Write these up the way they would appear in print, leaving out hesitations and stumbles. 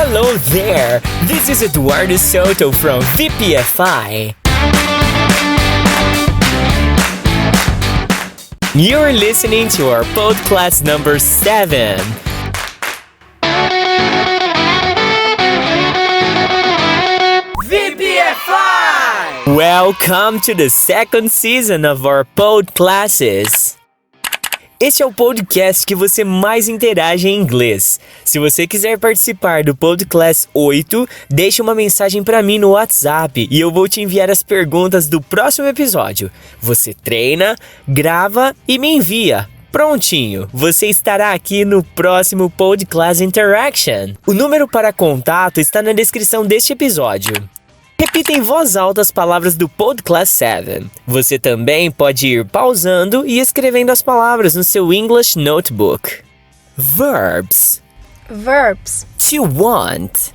Hello there! This is Eduardo Soto from VPFI. You're listening to our PodClass number 7. VPFI! Welcome to the second season of our PodClasses. Este é o podcast que você mais interage em inglês. Se você quiser participar do PodClass 8, deixe uma mensagem para mim no WhatsApp e eu vou te enviar as perguntas do próximo episódio. Você treina, grava e me envia. Prontinho, você estará aqui no próximo PodClass Interaction. O número para contato está na descrição deste episódio. Repita em voz alta as palavras do PodClass 7. Você também pode ir pausando e escrevendo as palavras no seu English Notebook. Verbs. Verbs. To want.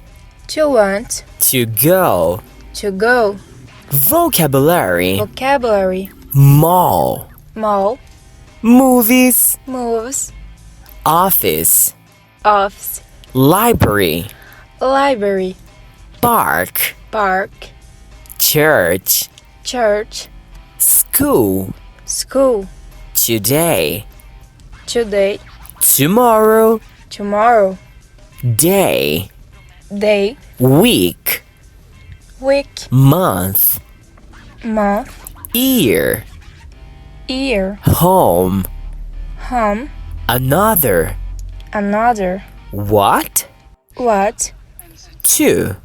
To want. To go. To go. Vocabulary. Vocabulary. Mall. Mall. Movies. Moves. Office. Office. Library. Library. Park. Park. Church. Church. School. School. Today. Today. Tomorrow. Tomorrow. Day. Day. Week. Week. Month. Month. Year. Year. Home. Home. Another. Another. What? What? To.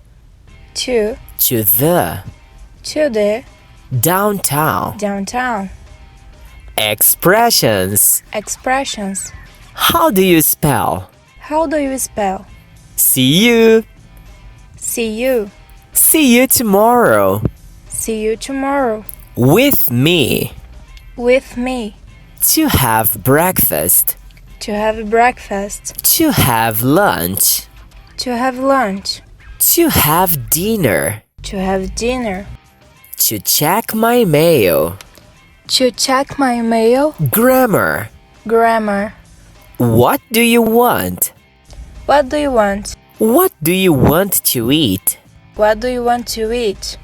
To. To the. To the. Downtown. Downtown. Expressions. Expressions. How do you spell? How do you spell? See you. See you. See you tomorrow. See you tomorrow. With me. With me. To have breakfast. To have breakfast. To have lunch. To have lunch. To have dinner. To have dinner. To check my mail. To check my mail. Grammar. Grammar. What do you want? What do you want? What do you want to eat? What do you want to eat?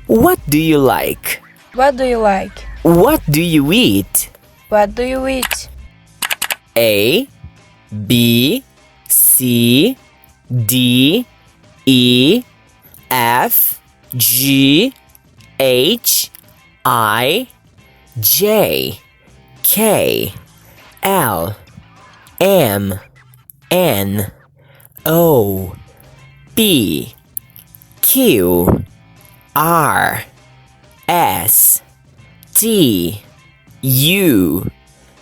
What do you like? What do you like? What do you eat? What do you eat? A, B, C, D, E, F, G, H, I, J, K, L, M, N, O, P, Q, R, S, T, U,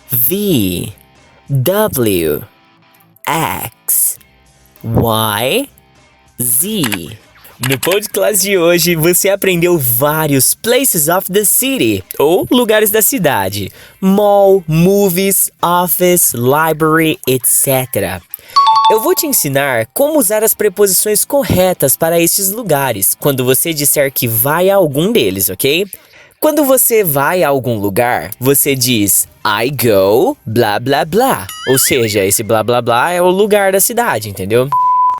V, W, X, Y, Z. No PodClass de hoje, você aprendeu vários places of the city, ou lugares da cidade. Mall, movies, office, library, etc. Eu vou te ensinar como usar as preposições corretas para estes lugares, quando você disser que vai a algum deles, ok? Quando você vai a algum lugar, você diz I go, blá blá blá. Ou seja, esse blá blá blá é o lugar da cidade, entendeu?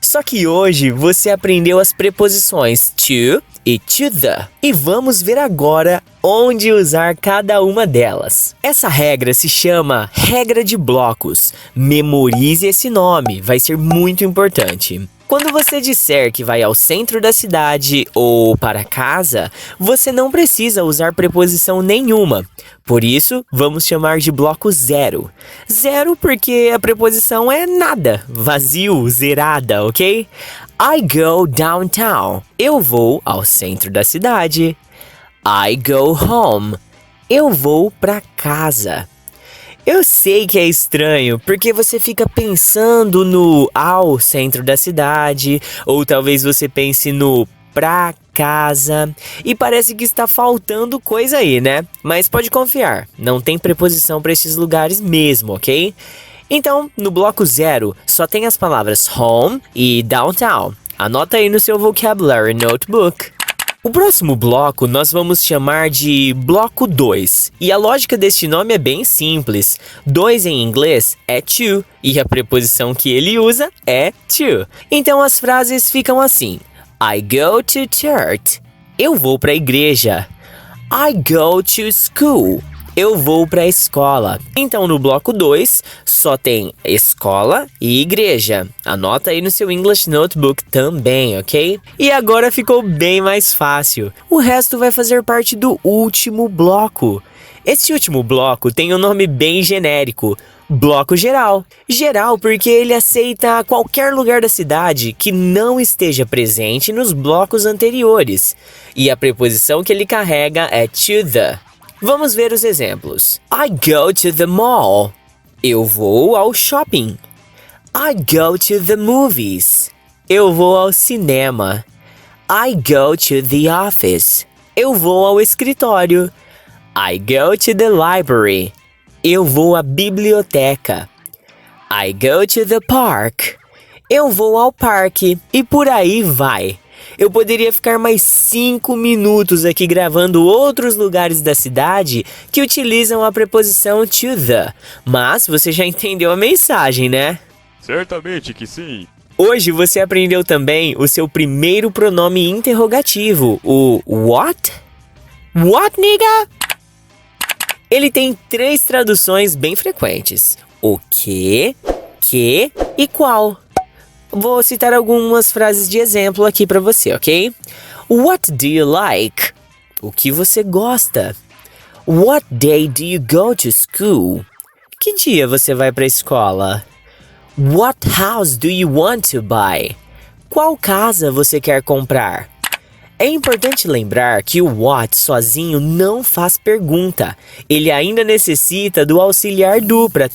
Só que hoje você aprendeu as preposições to e to the. E vamos ver agora onde usar cada uma delas. Essa regra se chama regra de blocos. Memorize esse nome, vai ser muito importante. Quando você disser que vai ao centro da cidade ou para casa, você não precisa usar preposição nenhuma. Por isso, vamos chamar de bloco 0. 0 porque a preposição é nada, vazio, zerada, ok? I go downtown. Eu vou ao centro da cidade. I go home. Eu vou para casa. Eu sei que é estranho, porque você fica pensando no ao centro da cidade, ou talvez você pense no pra casa, e parece que está faltando coisa aí, né? Mas pode confiar, não tem preposição para esses lugares mesmo, ok? Então, no bloco 0, só tem as palavras home e downtown. Anota aí no seu vocabulary notebook. O próximo bloco nós vamos chamar de bloco 2. E a lógica deste nome é bem simples. 2 em inglês é to e a preposição que ele usa é to. Então as frases ficam assim: I go to church. Eu vou para a igreja. I go to school. Eu vou para a escola. Então, no bloco 2, só tem escola e igreja. Anota aí no seu English Notebook também, ok? E agora ficou bem mais fácil. O resto vai fazer parte do último bloco. Esse último bloco tem um nome bem genérico. Bloco geral. Geral porque ele aceita qualquer lugar da cidade que não esteja presente nos blocos anteriores. E a preposição que ele carrega é to the. Vamos ver os exemplos. I go to the mall. Eu vou ao shopping. I go to the movies. Eu vou ao cinema. I go to the office. Eu vou ao escritório. I go to the library. Eu vou à biblioteca. I go to the park. Eu vou ao parque. E por aí vai. Eu poderia ficar mais 5 minutos aqui gravando outros lugares da cidade que utilizam a preposição to the, mas você já entendeu a mensagem, né? Certamente que sim. Hoje você aprendeu também o seu primeiro pronome interrogativo, o what? What, nigga? Ele tem 3 traduções bem frequentes: o que e qual. Vou citar algumas frases de exemplo aqui para você, ok? What do you like? O que você gosta? What day do you go to school? Que dia você vai para a escola? What house do you want to buy? Qual casa você quer comprar? É importante lembrar que o what sozinho não faz pergunta. Ele ainda necessita do auxiliar do para...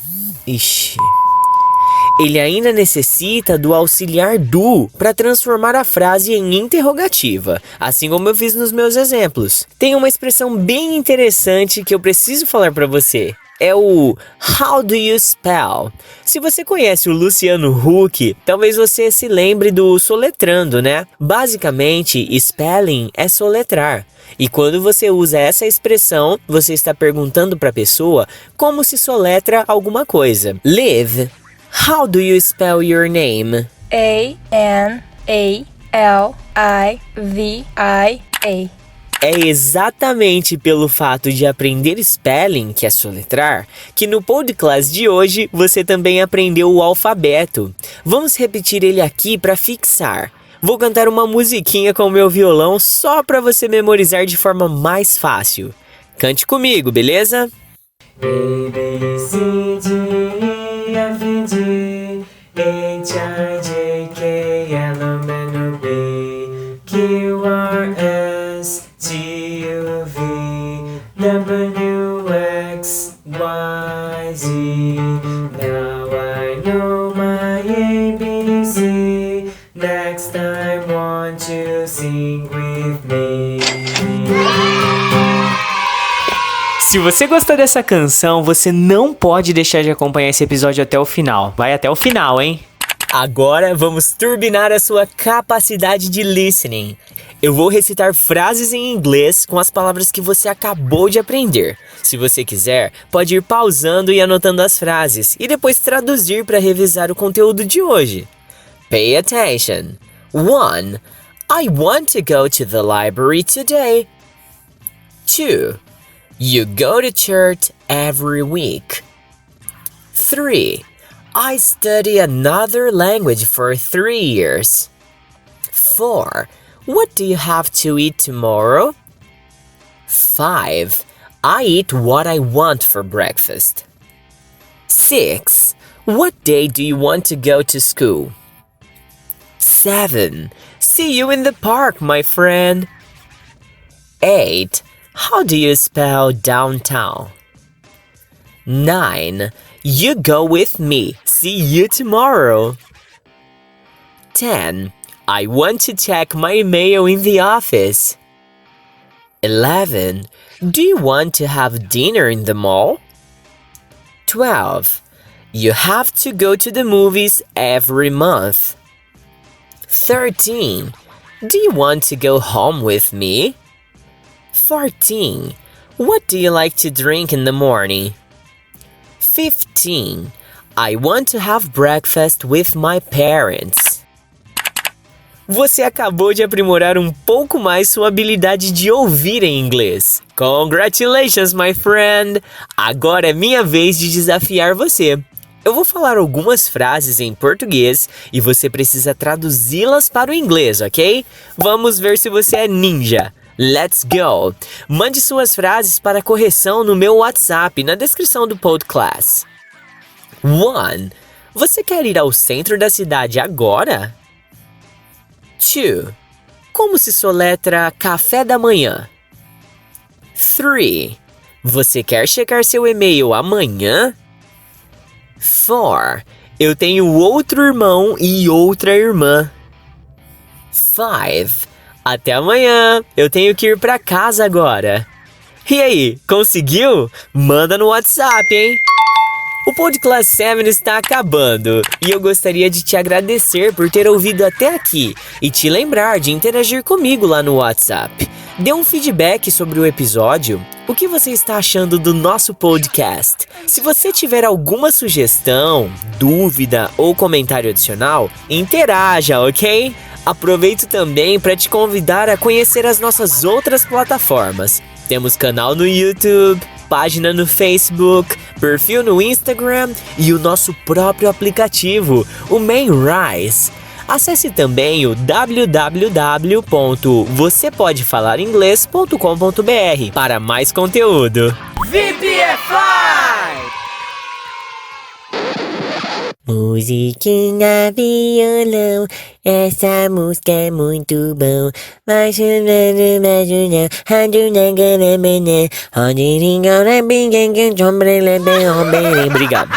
Ele ainda necessita do auxiliar do para transformar a frase em interrogativa, assim como eu fiz nos meus exemplos. Tem uma expressão bem interessante que eu preciso falar para você. É o how do you spell? Se você conhece o Luciano Huck, talvez você se lembre do soletrando, né? Basicamente, spelling é soletrar. E quando você usa essa expressão, você está perguntando para a pessoa como se soletra alguma coisa. Live. How do you spell your name? A-N-A-L-I-V-I-A. É exatamente pelo fato de aprender spelling, que é soletrar, que no PodClass de hoje você também aprendeu o alfabeto. Vamos repetir ele aqui para fixar. Vou cantar uma musiquinha com o meu violão só para você memorizar de forma mais fácil. Cante comigo, beleza? A, B, C, D, E, F, G, H, I, J, K, L, M, N, O, P, Q, R, S, T, U, V, W, X, Y, Z. Now I know my ABC. Next time, won't you sing with me? Se você gostou dessa canção, você não pode deixar de acompanhar esse episódio até o final. Vai até o final, hein? Agora vamos turbinar a sua capacidade de listening. Eu vou recitar frases em inglês com as palavras que você acabou de aprender. Se você quiser, pode ir pausando e anotando as frases e depois traduzir para revisar o conteúdo de hoje. Pay attention. 1. I want to go to the library today. 2. You go to church every week. 3. I study another language for 3 years. 4. What do you have to eat tomorrow? 5. I eat what I want for breakfast. 6. What day do you want to go to school? 7. See you in the park, my friend. 8. How do you spell downtown? 9. You go with me. See you tomorrow. 10. I want to check my mail in the office. 11. Do you want to have dinner in the mall? 12. You have to go to the movies every month. 13. Do you want to go home with me? 14. What do you like to drink in the morning? 15. I want to have breakfast with my parents. Você acabou de aprimorar um pouco mais sua habilidade de ouvir em inglês. Congratulations, my friend! Agora é minha vez de desafiar você. Eu vou falar algumas frases em português e você precisa traduzi-las para o inglês, ok? Vamos ver se você é ninja. Let's go! Mande suas frases para correção no meu WhatsApp na descrição do PodClass. 1. Você quer ir ao centro da cidade agora? 2. Como se soletra café da manhã? 3. Você quer checar seu e-mail amanhã? 4. Eu tenho outro irmão e outra irmã. 5. Até amanhã, eu tenho que ir para casa agora. E aí, conseguiu? Manda no WhatsApp, hein? O PodClass 7 está acabando e eu gostaria de te agradecer por ter ouvido até aqui e te lembrar de interagir comigo lá no WhatsApp. Dê um feedback sobre o episódio. O que você está achando do nosso podcast? Se você tiver alguma sugestão, dúvida ou comentário adicional, interaja, ok? Aproveito também para te convidar a conhecer as nossas outras plataformas. Temos canal no YouTube, página no Facebook, perfil no Instagram e o nosso próprio aplicativo, o Rise. Acesse também o www.vocepodefalaringlês.com.br para mais conteúdo. VPFI! Musiquinha, violão, essa música é muito bom. Obrigado.